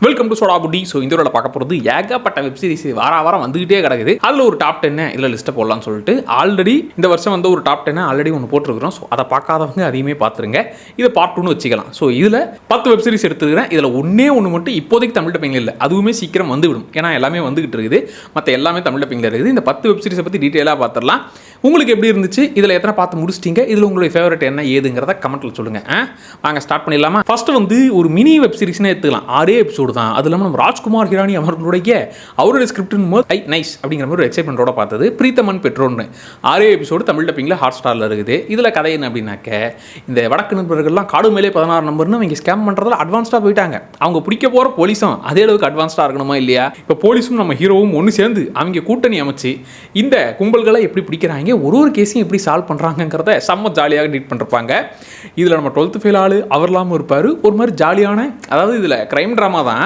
Welcome to soda Buti. So இந்த வீடியோவில் பார்க்க போகிறது ஏகப்பட்ட வெப் சீரிஸ் வாரம் வந்துகிட்டே கிடக்குது. அதில் ஒரு டாப் 10 இதில் லிஸ்ட்டை போடலாம்னு சொல்லிட்டு ஆல்ரெடி இந்த வருஷம் வந்து ஒரு டாப் 10 ஆல்ரெடி ஒன்று போட்டிருக்கிறோம். ஸோ அதை பார்க்காதவங்க அதையுமே பார்த்துருங்க. இதை பார்ட் 2ன்னு வச்சுக்கலாம். ஸோ இதில் 10 வெப் சீரிஸ் எடுத்துக்கிறேன். இதில் ஒன்று மட்டும் இப்போதைக்கு தமிழ் டப்பிங்கில் இல்லை, அதுவுமே சீக்கிரம் வந்துவிடும். ஏன்னா எல்லாமே வந்துகிட்டு இருக்குது, மற்ற எல்லாமே தமிழ் டப்பிங்கில் இருக்குது. இந்த 10 வெப் சீரிஸை பற்றி டீட்டெயிலாக பார்த்துடலாம். உங்களுக்கு எப்படி இருந்துச்சு, இதில் எத்தனை பார்த்து முடிச்சிட்டீங்க, இதில் உங்களுடைய ஃபேவரட் என்ன ஏதுங்கிறத கமெண்ட்டில் சொல்லுங்கள். வாங்க ஸ்டார்ட் பண்ணிடலாமா? ஃபர்ஸ்ட் வந்து ஒரு மினி வெப் சீரிஸ்னே எடுத்துக்கலாம். 6 எபிசோடு தான். அது இல்லாமல் நம்ம ராஜ்குமார் ஹிரானி அவருடைய ஸ்கிரிப்டின் போது நைஸ் அப்படிங்கிற மாதிரி ஒரு எக்ஸைட்மெண்ட்டோட பார்த்தது. பிரீத்தமன் பெட்ரோன்னு 6 எபிசோடு தமிழ் டப்பிங்கில் ஹாட் ஸ்டாரில் இருக்குது. இதில் கதை என்ன அப்படின்னாக்க, இந்த வடக்கு நண்பர்கள்லாம் காடு மேலே 16 நம்பர்னு அவங்க ஸ்கேம் பண்ணுறதுல அட்வான்ஸ்டாக போயிட்டாங்க. அவங்க பிடிக்க போகிற போலீஸும் அதே அளவுக்கு அட்வான்ஸ்டாக இருக்கணுமா இல்லையா? இப்போ போலீஸும் நம்ம ஹீரோவும் ஒன்று சேர்ந்து அவங்க கூட்டணி அமைச்சு இந்த கும்பல்களை எப்படி பிடிக்கிறாங்க, ஒரு கேஸையும் எப்படி சால்வ் பண்ணுறாங்கிறத செம்ம ஜாலியாக டீட் பண்ணிருப்பாங்க. இதில் நம்ம 12th ஃபெயில் ஆளு அவர்லாமல் இருப்பார். ஒரு மாதிரி ஜாலியான, அதாவது இதில் க்ரைம் ட்ராமா தான்.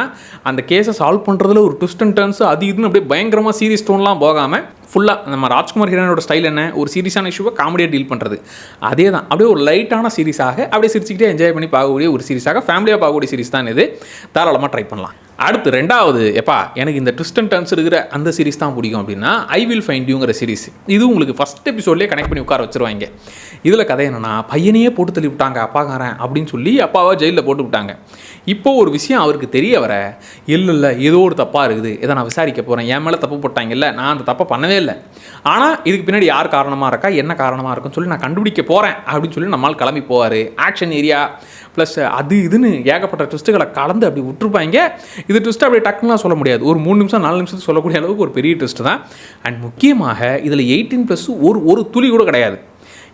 அந்த கேஸை சால்வ் பண்ணுறதுல ஒரு ட்விஸ்ட் அண்ட் டர்ன்ஸ் அது இதுன்னு அப்படியே பயங்கரமாக சீரியஸ் டோன்லாம் போகாமல் ஃபுல்லாக நம்ம ராஜ்குமார் ஹிரானியோட ஸ்டைல் என்ன, ஒரு சீரியஸான இஷ்யூவை காமெடியாக டீல் பண்ணுறது. அதே தான் அப்படியே ஒரு லைட்டான சீரிஸாக அப்படியே சிரிச்சுக்கிட்டே என்ஜாய் பண்ணி பார்க்கக்கூடிய ஒரு சீரிஸாக, ஃபேமிலியாக பார்க்கக்கூடிய சீரிஸ் தான் இது. தாராளமாக ட்ரை பண்ணலாம். அடுத்து ரெண்டாவது, எனக்கு இந்த ட்விஸ்ட் அண்ட் டர்ன்ஸ் இருக்கிற அந்த சீரிஸ் தான் பிடிக்கும் அப்படின்னா ஐ வில் ஃபைண்ட் யூங்கிற சீரிஸ். இது உங்களுக்கு ஃபஸ்ட் எபிசோட்லேயே கனெக்ட் பண்ணி உட்கார வச்சுருவாங்க. இதில் கதை என்னென்னா, பையனையே போட்டு தள்ளி விட்டாங்க அப்பாக்காரன் அப்படின்னு சொல்லி அப்பாவை ஜெயிலில் போட்டு விட்டாங்க. இப்போது ஒரு விஷயம் அவருக்கு தெரிய வர, இல்லை ஏதோ ஒரு தப்பாக இருக்குது, இதை நான் விசாரிக்க போகிறேன், என் மேலே தப்பு போட்டாங்கல்ல, நான் அந்த தப்பை பண்ணவே இல்லை, ஆனால் இதுக்கு பின்னாடி யார் காரணமாக இருக்கா, என்ன காரணமாக இருக்குன்னு சொல்லி நான் கண்டுபிடிக்க போகிறேன் அப்படின்னு சொல்லி நம்மால் கிளம்பி போவார். ஆக்ஷன் ஏரியா ப்ளஸ் அது இதுன்னு ஏகப்பட்ட ட்விஸ்ட்டுகளை கலந்து அப்படி விட்டுருப்பாங்க. இது ட்விஸ்ட்டு அப்படியே டக்குலாம் சொல்ல முடியாது. ஒரு 3 நிமிஷம் 4 நிமிஷத்துக்கு சொல்லக்கூடிய அளவுக்கு ஒரு பெரிய ட்விஸ்ட்டு தான். அண்ட் முக்கியமாக இதில் 18+ ஒரு துளி கூட கிடையாது.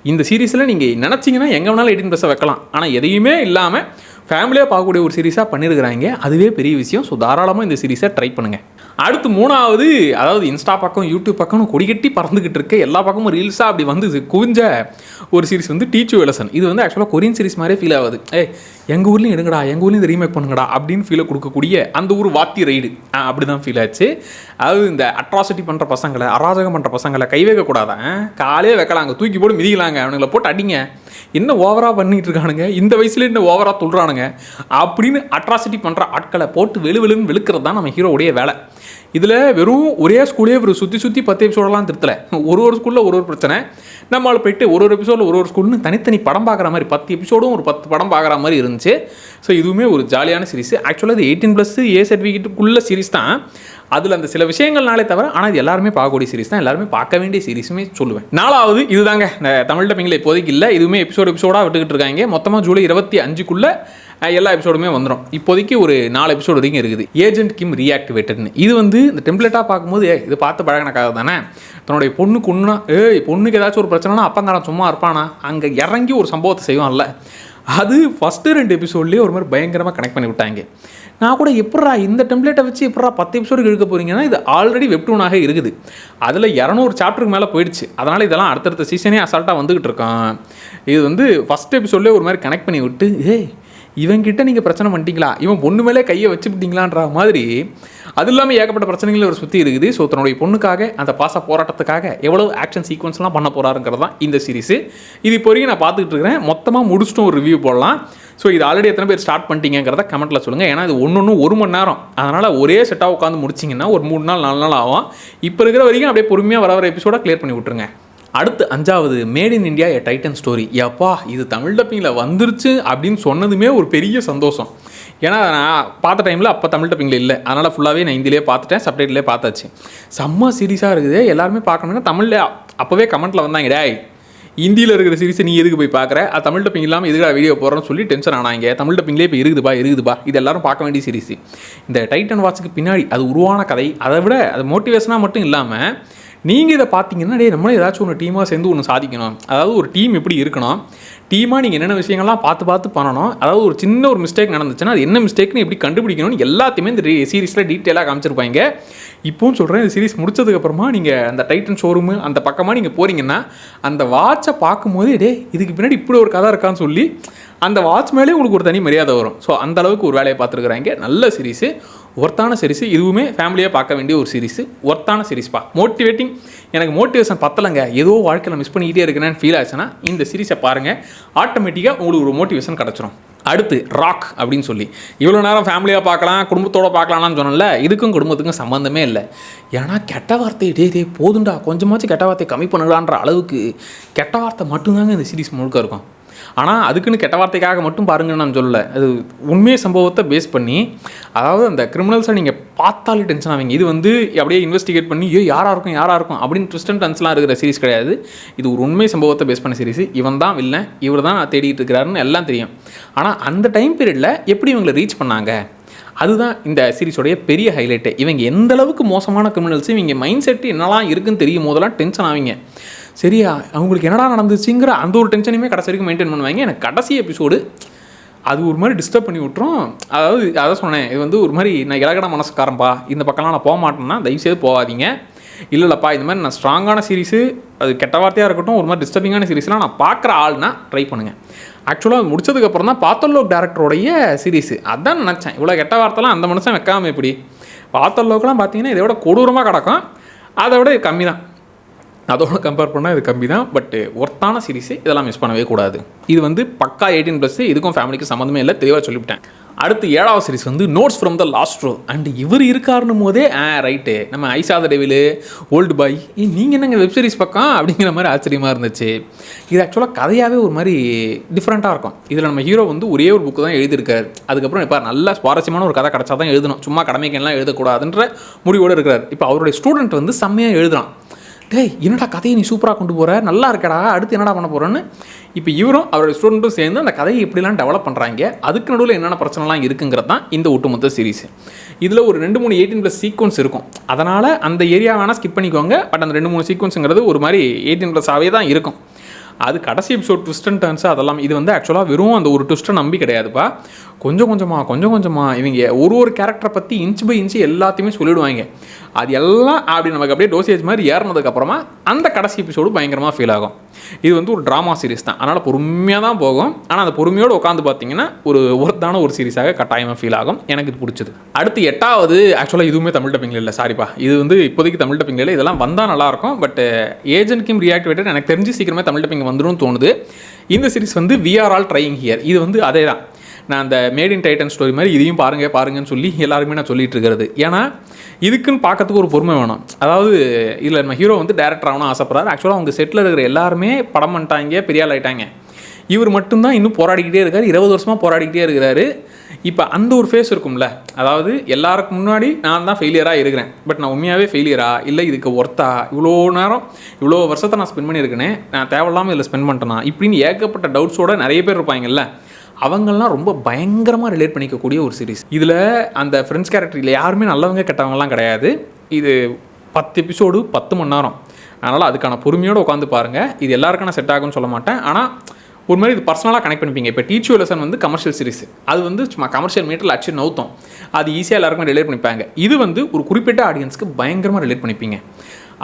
இந்த சீரீஸில் நீங்கள் நினச்சிங்கன்னா எங்கே வேணாலும் 18+ வைக்கலாம். ஆனால் எதையுமே இல்லாமல் ஃபேமிலியாக பார்க்கக்கூடிய ஒரு சீரிஸாக பண்ணியிருக்கிறாங்க. அதுவே பெரிய விஷயம். ஸோ தாராளமாக இந்த சீரிஸை ட்ரை பண்ணுங்கள். அடுத்து 3வது, அதாவது இன்ஸ்டா பக்கம் யூடியூப் பக்கம் கொடிகட்டி பறந்துக்கிட்டு இருக்க, எல்லா பக்கமும் ரீல்ஸாக அப்படி வந்து குவிஞ்ச ஒரு சீரிஸ் வந்து டீச் யூ லெசன். இது வந்து ஆக்சுவலாக கொரியன் சீரிஸ் மாதிரியே ஃபீல் ஆகுது. எங்கள் ஊர்லேயும் எடுங்கடா, எங்கள் ஊர்லேயும் இந்த ரீமேக் பண்ணுங்கடா அப்படின்னு ஃபீலை கொடுக்கக்கூடிய அந்த ஒரு வாத்தி ரைடு அப்படி தான் ஃபீல் ஆச்சு. அதாவது இந்த அட்ராசிட்டி பண்ணுற பசங்களை, அராஜகம் பண்ணுற பசங்களை கை வைக்கக்கூடாதான், காலே வைக்கலாங்க, தூக்கி போட்டு மிதிக்கலாங்க, அவனுங்களை போட்டு அடிங்க, என்ன ஓவராக பண்ணிகிட்டு இருக்கானுங்க, இந்த வயசுல என்ன ஓவராக துள்ளுறானுங்க அப்படின்னு அட்ராசிட்டி பண்ணுற ஆட்களை போட்டு வெளுன்னு வெளுக்கிறது தான் நம்ம ஹீரோவுடைய வேலை. இதில் வெறும் ஒரே ஸ்கூலே ஒரு சுற்றி 10 எபிசோடெல்லாம் திருத்தலை. ஒரு ஸ்கூலில் ஒரு பிரச்சனை. நம்மளால் போயிட்டு ஒரு எபிசோடில் ஒரு ஸ்கூல்னு தனித்தனி படம் பார்க்குற மாதிரி 10 எபிசோடும் ஒரு 10 படம் பார்க்குற மாதிரி இருந்துச்சு. ஸோ இதுவுமே ஒரு ஜாலியான சீரிஸ். ஆக்சுவலாக இது 18+ ஏ சர்டிஃபிகேட்டுக்குள்ள சீரிஸ் தான். அதில் அந்த சில விஷயங்கள்னாலே தவிர, ஆனால் இது எல்லாருமே பார்க்கக்கூடிய சீரிஸ் தான், எல்லாருமே பார்க்க வேண்டிய சீரிஸுமே சொல்லுவேன். 4வது இதுதாங்க, இந்த தமிழ் டப்பிங்கில் இப்போதைக்கு இல்லை, இதுவுமே எபிசோடாக விட்டுக்கிட்டு இருக்காங்க. மொத்தமாக ஜூலை 25க்குள்ளே எல்லா எபிசோடுமே வந்துடும். இப்போதைக்கு ஒரு 4 எபிசோடு வரைக்கும் இருக்குது. ஏஜென்ட் கிம் ரீஆக்டிவேட்டட்னு. இது வந்து இந்த டெம்ப்ளேட்டாக பார்க்கும்போது இது பார்த்து பழகினக்காக தானே, தன்னுடைய பொண்ணுக்கு ஒன்றுனா பொண்ணுக்கு ஏதாச்சும் ஒரு பிரச்சனைனா அப்பங்காரன் சும்மா இருப்பானா, அங்கே இறங்கி ஒரு சம்பவத்தை செய்வான்ல, அது ஃபஸ்ட்டு 2 எபிசோட்லேயே ஒரு மாதிரி பயங்கரமாக கனெக்ட் பண்ணி விட்டாங்க. நான் கூட எப்பட்றா இந்த டெம்ப்ளேட்டை வச்சு எப்பட்றா 10 எபிசோடுக்கு எடுக்க போகிறீங்கன்னா, இது ஆல்ரெடி வெப்டூனாக இருக்குது. அதில் 200 சாப்டருக்கு மேலே போயிடுச்சு. அதனால் இதெல்லாம் அடுத்தடுத்த சீசனே அசால்ட்டாக வந்துக்கிட்டு இருக்கோம். இது வந்து ஃபஸ்ட் எபிசோட்லேயே ஒரு மாதிரி கனெக்ட் பண்ணி விட்டு, இவங்கிட்ட நீங்கள் பிரச்சனை பண்ணிட்டீங்களா, இவன் பொண்ணு மேலே கையை வச்சுக்கிட்டீங்களான்ற மாதிரி, அது இல்லாமல் ஏகப்பட்ட பிரச்சனைகள் ஒரு சுற்றி இருக்குது. ஸோ தன்னுடைய பொண்ணுக்காக அந்த பாச போராட்டத்துக்காக எவ்வளோ ஆக்ஷன் சீக்வன்ஸ்லாம் பண்ண போகிறாருங்கிறது தான் இந்த சீரிஸு. இது இப்போ வரைக்கும் நான் பார்த்துக்கிட்டு இருக்கிறேன். மொத்தமாக முடிச்சுட்டும் ஒரு ரிவ்யூ போடலாம். ஸோ இது ஆல்ரெடி எத்தனை பேர் ஸ்டார்ட் பண்ணிட்டீங்கிறத கமெண்ட்டில் சொல்லுங்கள். ஏன்னா இது ஒன்று 1 மணி நேரம், அதனால் ஒரே செட்டாக உட்காந்து முடிச்சிங்கன்னா ஒரு 3 நாள் 4 நாள் ஆகும். இப்போ இருக்கிற வரைக்கும் அப்படியே பொறுமையாக வர எபிசோடாக கிளியர் பண்ணி விட்ருங்க. அடுத்து 5வது, made in India a Titan story. எப்பா இது தமிழ் டப்பிங்கில் வந்துருச்சு அப்படின்னு சொன்னதுமே ஒரு பெரிய சந்தோஷம். ஏன்னா நான் பார்த்த டைமில் அப்போ தமிழ் டப்பிங்கில் இல்லை, அதனால் ஃபுல்லாகவே நான் ஹிந்திலே பார்த்துட்டேன், சப்டைட்டிலே பார்த்தாச்சு. செம்ம சீரியஸாக இருக்குது, எல்லாருமே பார்க்கணுன்னா தமிழில் அப்போவே கமெண்ட்டில் வந்தாங்க, டேய் ஹிந்தியில் இருக்கிற சீரிஸை நீ எதுக்கு போய் பார்க்குற, அது தமிழ் டப்பிங் இல்லாமல் எதுக்கு வீடியோ போடுறேன்னு சொல்லி டென்ஷன் ஆனாங்க. தமிழ் டப்பிங்லேயே இப்போ இருக்குதுப்பா, இது எல்லாரும் பார்க்க வேண்டிய சீரிஸ். இந்த டைட்டன் வாட்சுக்கு பின்னாடி அது உருவான கதை, அதை விட அது மோட்டிவேஷனாக மட்டும் இல்லாமல் நீங்கள் இதை பார்த்தீங்கன்னா, நம்மளும் ஏதாச்சும் ஒன்று டீமாக சேர்ந்து ஒன்று சாதிக்கணும். அதாவது ஒரு டீம் எப்படி இருக்கணும், டீமாக நீங்கள் என்னென்ன விஷயங்கள்லாம் பார்த்து பண்ணணும். அதாவது ஒரு சின்ன ஒரு மிஸ்டேக் நடந்துச்சுன்னா அது என்ன மிஸ்டேக்னு எப்படி கண்டுபிடிக்கணும்னு எல்லாத்தையுமே இந்த சீரிஸில் டீட்டெயிலாக காமிச்சிருப்பாங்க. இப்போவும் சொல்கிறேன், இந்த சீரிஸ் முடிச்சதுக்கப்புறமா நீங்கள் அந்த டைட்டன் ஷோரூமு அந்த பக்கமாக நீங்கள் போகிறீங்கன்னா, அந்த வாட்சை பார்க்கும்போது இதுக்கு பின்னாடி இப்படி ஒரு கதை இருக்கான்னு சொல்லி அந்த வாட்ச் மேலே உங்களுக்கு ஒரு தனி மரியாதை வரும். ஸோ அந்தளவுக்கு ஒரு வேலையை பார்த்துருக்குறாங்க. நல்ல சீரிஸு, ஒர்த்தான சீரிஸு. இதுவுமே ஃபேமிலியாக பார்க்க வேண்டிய ஒரு சீரிஸு, ஒர்த்தான சீரிஸ்ப்பா. மோட்டிவேட்டிங். எனக்கு மோட்டிவேஷன் பத்தலைங்க, ஏதோ வாழ்க்கையில் மிஸ் பண்ணிக்கிட்டே இருக்கிறேன்னு ஃபீல் ஆச்சுன்னா இந்த சீரிஸை பாருங்கள். ஆட்டோமேட்டிக்காக உங்களுக்கு ஒரு மோட்டிவேஷன் கிடச்சிரும். அடுத்து ராக் அப்படின்னு சொல்லி இவ்வளோ நேரம் ஃபேமிலியாக பார்க்கலாம், குடும்பத்தோடு பார்க்கலாம்னு சொன்னல, இதுக்கும் குடும்பத்துக்கும் சம்மந்தமே இல்லை. ஏன்னா கெட்ட வார்த்தை டே போதுண்டா, கொஞ்சமாச்சும் கெட்ட வார்த்தையை கம்மி பண்ணலான்ற அளவுக்கு கெட்ட வார்த்தை மட்டும்தாங்க இந்த சீரிஸ் முழுக்க இருக்கும். ஆனால் அதுக்குன்னு கெட்ட வார்த்தைக்காக மட்டும் பாருங்கன்னு நான் சொல்லலை. அது உண்மையை சம்பவத்தை பேஸ் பண்ணி, அதாவது அந்த கிரிமினல்ஸை நீங்கள் பார்த்தாலே டென்ஷன் ஆவீங்க. இது வந்து அப்படியே இன்வெஸ்டிகேட் பண்ணி யாராக இருக்கும் அப்படின்னு ட்விஸ்ட் அண்ட் டர்ன்ஸ்லாம் இருக்கிற சீரிஸ் கிடையாது. இது ஒரு உண்மை சம்பவத்தை பேஸ் பண்ண சீரிஸ். இவன் தான் இல்லை, இவர் தான் தேடிட்டு இருக்கிறாருன்னு எல்லாம் தெரியும். ஆனால் அந்த டைம் பீரியடில் எப்படி இவங்களை ரீச் பண்ணாங்க, அதுதான் இந்த சீரிஸோடைய பெரிய ஹைலைட்டு. இவங்க எந்த அளவுக்கு மோசமான கிரிமினல்ஸு, இவங்க மைண்ட் செட்டு என்னெல்லாம் இருக்குன்னு தெரியும் போதெல்லாம் டென்ஷன் ஆவீங்க. சரியா அவங்களுக்கு என்னடா நடந்துச்சுங்கிற அந்த ஒரு டென்ஷனையுமே கடைசி வரைக்கும் மெயின்டைன் பண்ணுவாங்க. எனக்கு கடைசி எபிசோடு அது ஒரு மாதிரி டிஸ்டர்ப் பண்ணி விட்டுரும். அதாவது அதான் சொன்னேன், இது வந்து ஒரு மாதிரி நான் இலகன மனசுக்காரன்பா, இந்த பக்கம்லாம் நான் போக மாட்டேன்னா தயவுசெய்து போகாதீங்க. இல்லைல்லப்பா இந்த மாதிரி நான் ஸ்ட்ராங்கான சீரிஸு, அது கெட்ட வார்த்தையாக இருக்கட்டும், ஒரு மாதிரி டிஸ்டர்பிங்கான சீரிஸ்லாம் நான் பார்க்குற ஆள்னா ட்ரை பண்ணுங்கள். ஆக்சுவலாக முடிச்சதுக்கப்புறம் தான் பாத்தல்லோக் டேரக்டருடைய சீரிஸு அதான் நினச்சேன். இவ்வளோ கெட்ட வார்த்தைலாம் அந்த மனுஷன் வைக்காமல் எப்படி. பாத்தல்லோக்கெலாம் பார்த்தீங்கன்னா இதை விட கொடூரமாக கிடக்கும், அதை விட கம்மி தான். அதோட கம்பேர் பண்ணால் இது கம்மி தான். பட் ஒர்த்தான சீரிஸு, இதெல்லாம் மிஸ் பண்ணவே கூடாது. இது வந்து பக்கா 18+, இதுக்கும் ஃபேமிலிக்கு சம்மந்தமே இல்லை, தெளிவாக சொல்லிவிட்டேன். அடுத்து 7வது சீரிஸ் வந்து notes from the last row. And இவர் இருக்காருன்னும் போதே ரைட்டு நம்ம ஐசா த டெவிலு, ஓல்டு பாய், நீங்கள் என்னங்க வெப் சீரிஸ் பக்கம் அப்படிங்கிற மாதிரி ஆச்சரியமாக இருந்துச்சு. இது ஆக்சுவலாக கதையாகவே ஒரு மாதிரி டிஃப்ரெண்ட்டாக இருக்கும். இதில் நம்ம ஹீரோ வந்து ஒரே ஒரு புக்கு தான் எழுதியிருக்காரு. அதுக்கப்புறம் இப்போ நல்ல சுவாரஸ்யமான ஒரு கதை கிடச்சா தான் எழுதணும், சும்மா கடமைக்கெல்லாம் எழுதக்கூடாதுன்ற முடிவோடு இருக்கிறார். இப்போ அவருடைய ஸ்டூடெண்ட் வந்து செம்மையாக எழுதுறான். டேய் என்னடா கதையை நீ சூப்பராக கொண்டு போகிற, நல்லா இருக்கடா, அடுத்து என்னடா பண்ண போகிறேன்னு இப்போ இவரும் அவரோட ஸ்டூடெண்ட்டும் சேர்ந்து அந்த கதையை எப்படிலாம் டெவலப் பண்ணுறாங்க, அதுக்கு நடுவில் என்னென்ன பிரச்சனைலாம் இருக்குங்கிறது தான் இந்த ஒட்டுமொத்த சீரிஸ். இதில் ஒரு 2-3 18+ சீக்வன்ஸ் இருக்கும். அதனால் அந்த ஏரியா வேணால் ஸ்கிப் பண்ணிக்கோங்க. பட் அந்த 2-3 சீக்வன்ஸுங்கிறது ஒரு மாதிரி 18+ஆகவே தான் இருக்கும். அது கடைசி எபிசோட் ட்விஸ்ட் அண்ட் டர்ன்ஸ் அதெல்லாம். இது வந்து ஆக்சுவலாக வெறும் அந்த ஒரு ட்விஸ்ட்டை நம்பி கிடையாதுப்பா. கொஞ்சம் கொஞ்சமாக இவங்க ஒரு கேரக்டரை பற்றி இன்ச் பை இன்ச்சு எல்லாத்தையுமே சொல்லிவிடுவாங்க. அது எல்லாம் அப்படி நமக்கு அப்படியே டோசேஜ் மாதிரி ஏறினதுக்கப்புறமா அந்த கடைசி எபிசோடு பயங்கரமாக ஃபீல் ஆகும். இது வந்து ஒரு ட்ராமா சீரிஸ் தான், அதனால் பொறுமையாக தான் போகும். ஆனால் அந்த பொறுமையோடு உட்காந்து பார்த்தீங்கன்னா ஒரு ஒர்த்தான ஒரு சீரிஸாக கட்டாயமாக ஃபீல் ஆகும். எனக்கு இது பிடிச்சது. அடுத்து 8வது ஆக்சுவலாக இதுவுமே தமிழ் டப்பிங்கில் இல்லை, சாரிப்பா, இது வந்து இப்போதைக்கு தமிழ் டப்பிங்கில் இல்லை. இதெல்லாம் வந்தால் நல்லாயிருக்கும். பட் ஏஜென்ட் கிம் ரீஆக்டிவேட்டட் எனக்கு தெரிஞ்சு சீக்கிரமே தமிழ் டப்பிங் வந்துடும் தோணுது. இந்த சீரிஸ் வந்து we are all trying here. இது வந்து அதே தான், நான் அந்த மேட் இன் டைட்டன் ஸ்டோரி மாதிரி இதையும் பாருங்கன்னு சொல்லி எல்லாருமே நான் சொல்லிட்டு இருக்கிறது. ஏன்னா இதுக்குன்னு பார்க்கறதுக்கு ஒரு பொறுமை வேணும். அதாவது இதில் நம்ம ஹீரோ வந்து டேரக்டர் ஆகணும் ஆசைப்படுறாரு. ஆக்சுவலாக அவங்க செட்டில் இருக்கிற எல்லாருமே படம் பண்ணிட்டாங்க, பெரிய ஆள் ஆகிட்டாங்க. இவர் மட்டும்தான் இன்னும் போராடிக்கிட்டே இருக்கார். 20 வருஷமாக போராடிக்கிட்டே இருக்கிறாரு. இப்போ அந்த ஒரு ஃபேஸ் இருக்கும்ல, அதாவது எல்லாருக்கு முன்னாடி நான் தான் ஃபெயிலியராக இருக்கிறேன், பட் நான் உண்மையாகவே ஃபெயிலியரா இல்லை, இதுக்கு ஒர்த்தா, இவ்வளோ நேரம் இவ்வளோ வருஷத்தை நான் ஸ்பெண்ட் பண்ணியிருக்கேனே, நான் தேவையில்லாமல் இதில் ஸ்பெண்ட் பண்ணிட்டேனா இப்படின்னு ஏகப்பட்ட டவுட்ஸோட நிறைய பேர் இருப்பாங்கல்ல. அவங்கெல்லாம் ரொம்ப பயங்கரமாக ரிலேட் பண்ணிக்கக்கூடிய ஒரு சீரிஸ். இதில் அந்த ஃப்ரெண்ட்ஸ் கேரக்டரில் யாருமே நல்லவங்க கெட்டவங்கலாம் கிடையாது. இது 10 எபிசோடு 10 மணி நேரம். அதனால் அதுக்கான பொறுமையோடு உட்காந்து பாருங்கள். இது எல்லாருக்கும் நான் செட் ஆகும்னு சொல்ல மாட்டேன். ஆனால் ஒரு மாதிரி இது பர்சனலாக கனெக்ட் பண்ணிப்பீங்க. இப்போ டீச் யூ லெசன் வந்து கமர்ஷியல் சீரிஸ், அது வந்து சும்மா கமர்ஷியல் மீட்டரில் அடிச்சு நவுத்தோம், அது ஈஸியாக எல்லாருக்குமே ரிலேட் பண்ணிப்பாங்க. இது வந்து ஒரு குறிப்பிட்ட ஆடியன்ஸ்க்கு பயங்கரமாக ரிலேட் பண்ணிப்பீங்க.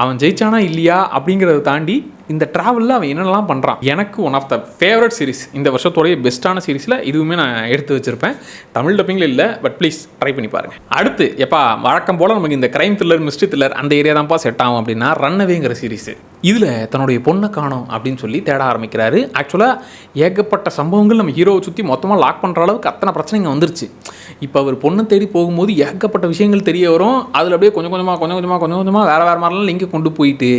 அவன் ஜெயிச்சானா இல்லையா அப்படிங்கிறத தாண்டி இந்த ட்ராவலில் அவன் என்னெல்லாம் பண்ணுறான். எனக்கு one of the favourite series, இந்த வருஷத்தோடைய பெஸ்ட்டான சீரிஸில் இதுவுமே நான் எடுத்து வச்சுருப்பேன். தமிழ் டப்பிங்கில் இல்லை, பட் ப்ளீஸ் ட்ரை பண்ணி பாருங்கள். அடுத்து எப்பா வழக்கம் போல் நமக்கு இந்த க்ரைம் த்ரில்லர், மிஸ்ட்ரி த்ரில்லர் அந்த ஏரியா தான்ப்பா செட் ஆகும் அப்படின்னா ரன்னவேங்கிற சீரிஸ். இதில் தன்னுடைய பொண்ணை காணோம் அப்படின்னு சொல்லி தேட ஆரம்பிக்கிறாரு. ஆக்சுவலாக ஏகப்பட்ட சம்பவங்கள் நம்ம ஹீரோவை சுற்றி மொத்தமாக லாக் பண்ணுற அளவுக்கு அத்தனை பிரச்சனைங்க வந்துருச்சு. இப்போ அவர் பொண்ணை தேடி போகும்போது ஏகப்பட்ட விஷயங்கள் தெரிய வரும். அதில் அப்படியே கொஞ்சம் கொஞ்சமாக வேறு மாதிரிலாம் லிங்கை கொண்டு போயிட்டு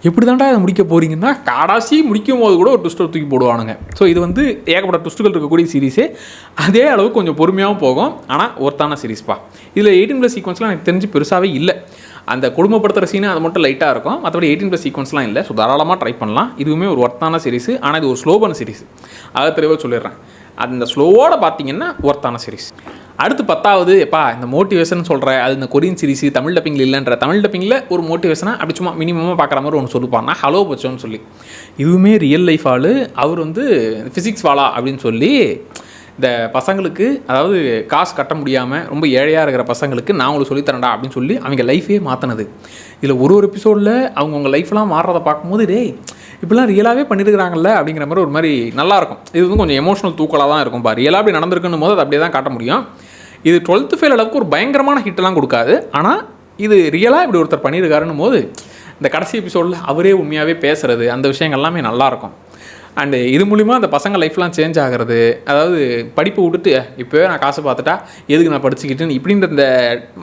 எப்படி தான்டா அதை முடிக்க போகிறீங்கன்னா கடைசி முடிக்கும் போது கூட ஒரு ட்விஸ்ட்டை தூக்கி போடுவானுங்க. ஸோ இது வந்து ஏகப்பட்ட ட்விஸ்ட்டுகள் இருக்கக்கூடிய சீரிஸே, அதே அளவுக்கு கொஞ்சம் பொறுமையாகவும் போகும். ஆனால் ஒர்த்தான சீரிஸ்ப்பா. இதில் 18+ சீக்வன்ஸ்லாம் எனக்கு தெரிஞ்சு பெருசாகவே இல்லை. அந்த குடும்பப்படுத்துகிற சீனு அது மட்டும் லைட்டாக இருக்கும், மற்றபடி 18+ சீக்வன்ஸ்லாம் இல்லை. ஸோ தாராளமாக ட்ரை பண்ணலாம். இதுவுமே ஒரு ஒர்த்தான சீரிஸ். ஆனால் இது ஒரு ஸ்லோவான சீரிஸ், அதை தெளிவாக சொல்லிடுறேன். அந்த ஸ்லோவோட பார்த்தீங்கன்னா ஒர்த்தான சீரிஸ். அடுத்து 10வது எப்பா இந்த மோட்டிவேஷன் சொல்கிற, அது இந்த கொரியன் சீரிஸ் தமிழ் டப்பிங்கில் இல்லைன்ற, தமிழ் டப்பிங்கில் ஒரு மோட்டிவேஷனாக அப்படி சும்மா மினிமமாக பார்க்குற மாதிரி ஒன்று சொல்லிப்பாருனா ஹலோ பச்சோன்னு சொல்லி. இதுவுமே ரியல் லைஃப் ஆள். அவர் வந்து ஃபிசிக்ஸ் வாலா அப்படின்னு சொல்லி இந்த பசங்களுக்கு, அதாவது காசு கட்ட முடியாமல் ரொம்ப ஏழையாக இருக்கிற பசங்களுக்கு நான் உங்களுக்கு சொல்லித்தரேன்டா அப்படின்னு சொல்லி அவங்க லைஃபே மாற்றினது. இதில் ஒரு எபிசோடில் அவங்க லைஃப்லாம் மாறுறதை பார்க்கும்போது டேய் இப்படிலாம் ரியலாகவே பண்ணியிருக்கிறாங்கல்ல அப்படிங்கிற மாதிரி ஒரு மாதிரி நல்லாயிருக்கும். இது வந்து கொஞ்சம் எமோஷனல் தூக்கலாக தான் இருக்கும். ரியலாக அப்படி நடந்திருக்குன்னு போது அது அப்படியே தான் காட்ட முடியும். இது 12th ஃபெயில் அளவுக்கு ஒரு பயங்கரமான ஹிட்டெல்லாம் கொடுக்காது. ஆனால் இது ரியலாக இப்படி ஒருத்தர் பண்ணியிருக்காருன்னும் போது இந்த கடைசி எபிசோடில் அவரே உண்மையாகவே பேசுகிறது, அந்த விஷயங்கள் எல்லாமே நல்லாயிருக்கும். அண்டு இது மூலிமா அந்த பசங்க லைஃப்லாம் சேஞ்ச் ஆகிறது, அதாவது படிப்பை விட்டுட்டு இப்போவே நான் காசு பார்த்துட்டா எதுக்கு நான் படிச்சுக்கிட்டுன்னு இப்படின்ற இந்த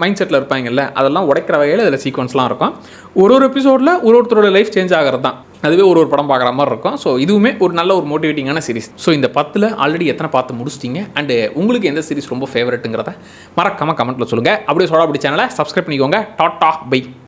மைண்ட் செட்டில் இருப்பாங்கல்ல, அதெல்லாம் உடைக்கிற வகையில் இதில் சீக்வன்ஸ்லாம் இருக்கும். ஒரு எபிசோடில் ஒருத்தரோட லைஃப் சேஞ்ச் ஆகிறது தான், அதுவே ஒரு படம் பார்க்குற மாதிரி இருக்கும். ஸோ இதுவுமே ஒரு நல்ல ஒரு மோட்டிவேட்டிங்கான சீரிஸ். ஸோ இந்த 10ல் ஆல்ரெடி எத்தனை பார்த்து முடிச்சிட்டிங்க, அண்டு உங்களுக்கு எந்த சீரிஸ் ரொம்ப ஃபேவரட்டுங்கிறத மறக்காமல் கமெண்ட்டில் சொல்லுங்கள். அப்படியே சோடா அப்படி சேனலை சப்ஸ்கிரைப் பண்ணிக்கோங்க. Tata by.